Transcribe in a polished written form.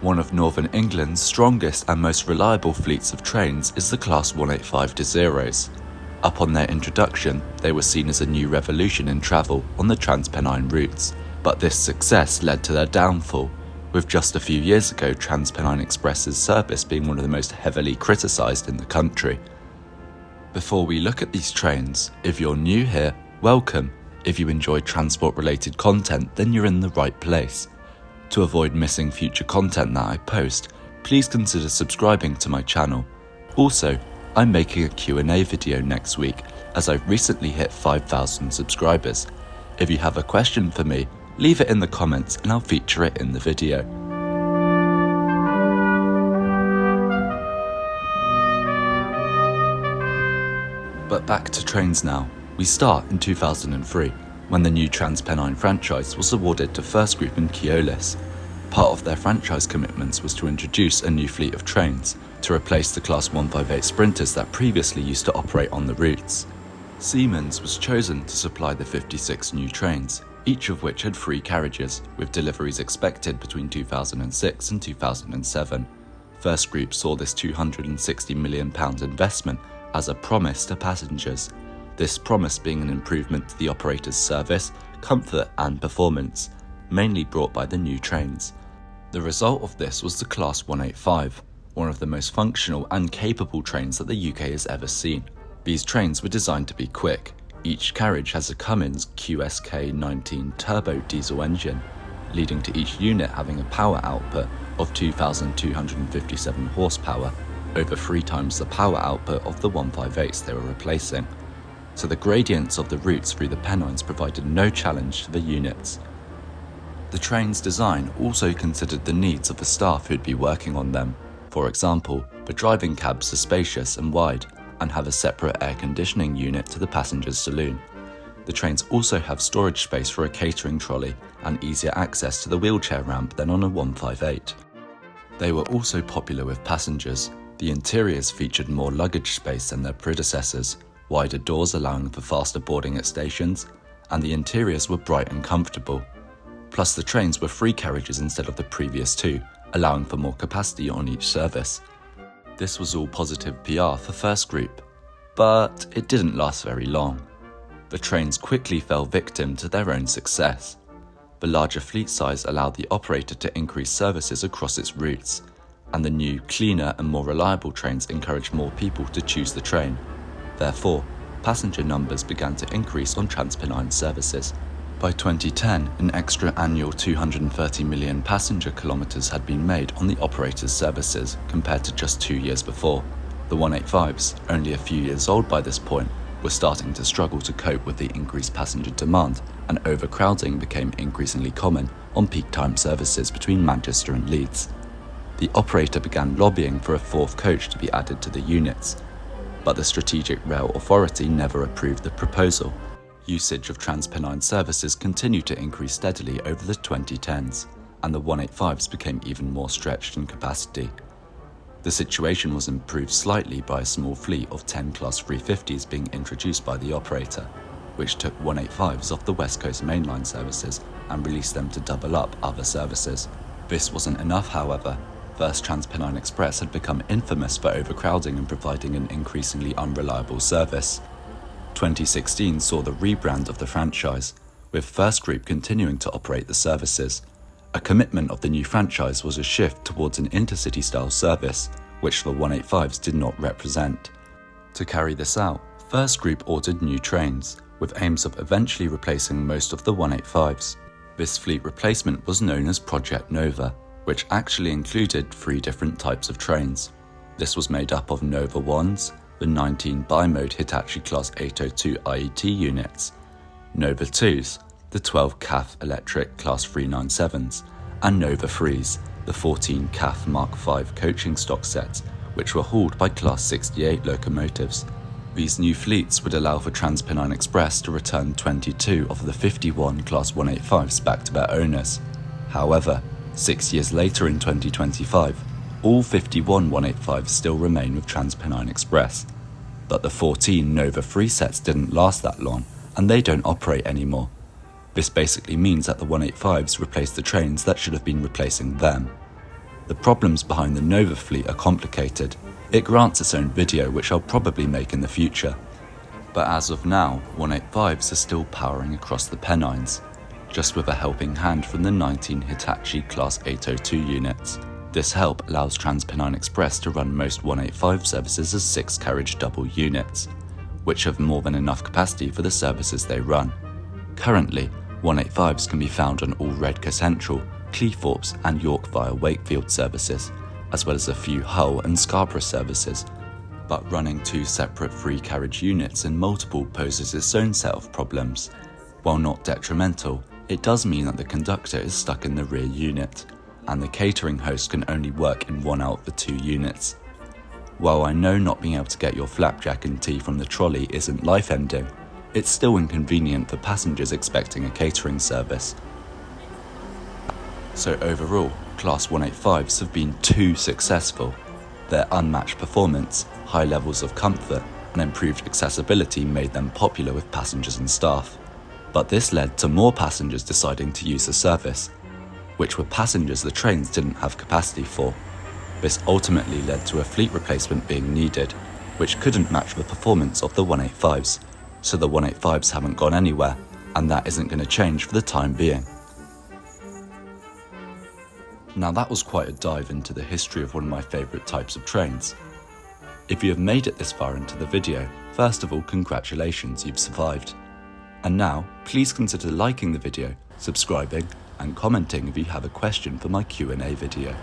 One of Northern England's strongest and most reliable fleets of trains is the Class 185 Zeros. Upon their introduction, they were seen as a new revolution in travel on the Trans-Pennine routes, but this success led to their downfall, with just a few years ago Trans-Pennine Express's service being one of the most heavily criticised in the country. Before we look at these trains, if you're new here, welcome. If you enjoy transport-related content, then you're in the right place. To avoid missing future content that I post, please consider subscribing to my channel. Also, I'm making a Q&A video next week as I've recently hit 5,000 subscribers. If you have a question for me, leave it in the comments and I'll feature it in the video. But back to trains now. We start in 2003. When the new Trans-Pennine franchise was awarded to First Group and Keolis. Part of their franchise commitments was to introduce a new fleet of trains to replace the Class 158 Sprinters that previously used to operate on the routes. Siemens was chosen to supply the 56 new trains, each of which had 3 carriages, with deliveries expected between 2006 and 2007. First Group saw this £260 million investment as a promise to passengers. This promise being an improvement to the operator's service, comfort and performance, mainly brought by the new trains. The result of this was the Class 185, one of the most functional and capable trains that the UK has ever seen. These trains were designed to be quick. Each carriage has a Cummins QSK19 turbo diesel engine, leading to each unit having a power output of 2,257 horsepower, over 3 times the power output of the 158s they were replacing. So the gradients of the routes through the Pennines provided no challenge to the units. The train's design also considered the needs of the staff who'd be working on them. For example, the driving cabs are spacious and wide and have a separate air conditioning unit to the passenger's saloon. The trains also have storage space for a catering trolley and easier access to the wheelchair ramp than on a 158. They were also popular with passengers. The interiors featured more luggage space than their predecessors, wider doors allowing for faster boarding at stations, and the interiors were bright and comfortable. Plus the trains were 3 carriages instead of the previous 2, allowing for more capacity on each service. This was all positive PR for First Group, but it didn't last very long. The trains quickly fell victim to their own success. The larger fleet size allowed the operator to increase services across its routes, and the new, cleaner and more reliable trains encouraged more people to choose the train. Therefore, passenger numbers began to increase on Trans-Pennine services. By 2010, an extra annual 230 million passenger kilometres had been made on the operator's services compared to just 2 years before. The 185s, only a few years old by this point, were starting to struggle to cope with the increased passenger demand, and overcrowding became increasingly common on peak time services between Manchester and Leeds. The operator began lobbying for a 4th coach to be added to the units, but the Strategic Rail Authority never approved the proposal. Usage of Trans-Pennine services continued to increase steadily over the 2010s, and the 185s became even more stretched in capacity. The situation was improved slightly by a small fleet of 10 Class 350s being introduced by the operator, which took 185s off the West Coast mainline services and released them to double up other services. This wasn't enough, however. First Trans-Pennine Express had become infamous for overcrowding and providing an increasingly unreliable service. 2016 saw the rebrand of the franchise, with First Group continuing to operate the services. A commitment of the new franchise was a shift towards an intercity-style service, which the 185s did not represent. To carry this out, First Group ordered new trains, with aims of eventually replacing most of the 185s. This fleet replacement was known as Project Nova, which actually included 3 different types of trains. This was made up of Nova 1s, the 19 bi-mode Hitachi Class 802 IET units, Nova 2s, the 12 CAF electric Class 397s, and Nova 3s, the 14 CAF Mark V coaching stock sets, which were hauled by Class 68 locomotives. These new fleets would allow for Trans-Pennine Express to return 22 of the 51 Class 185s back to their owners. However, 6 years later in 2025, all 51 185s still remain with Trans-Pennine Express. But the 14 Nova 3 sets didn't last that long, and they don't operate anymore. This basically means that the 185s replaced the trains that should have been replacing them. The problems behind the Nova fleet are complicated. It grants its own video, which I'll probably make in the future. But as of now, 185s are still powering across the Pennines, just with a helping hand from the 19 Hitachi Class 802 units. This help allows Trans-Pennine Express to run most 185 services as 6-carriage double units, which have more than enough capacity for the services they run. Currently, 185s can be found on all Redcar Central, Cleethorpes and York via Wakefield services, as well as a few Hull and Scarborough services. But running 2 separate 3-carriage units in multiple poses its own set of problems. While not detrimental, it does mean that the conductor is stuck in the rear unit, and the catering host can only work in one out of the 2 units. While I know not being able to get your flapjack and tea from the trolley isn't life-ending, it's still inconvenient for passengers expecting a catering service. So overall, Class 185s have been too successful. Their unmatched performance, high levels of comfort, and improved accessibility made them popular with passengers and staff. But this led to more passengers deciding to use the service, which were passengers the trains didn't have capacity for. This ultimately led to a fleet replacement being needed, which couldn't match the performance of the 185s, so the 185s haven't gone anywhere, and that isn't going to change for the time being. Now that was quite a dive into the history of one of my favourite types of trains. If you have made it this far into the video, first of all, congratulations, you've survived. And now, please consider liking the video, subscribing, and commenting if you have a question for my Q&A video.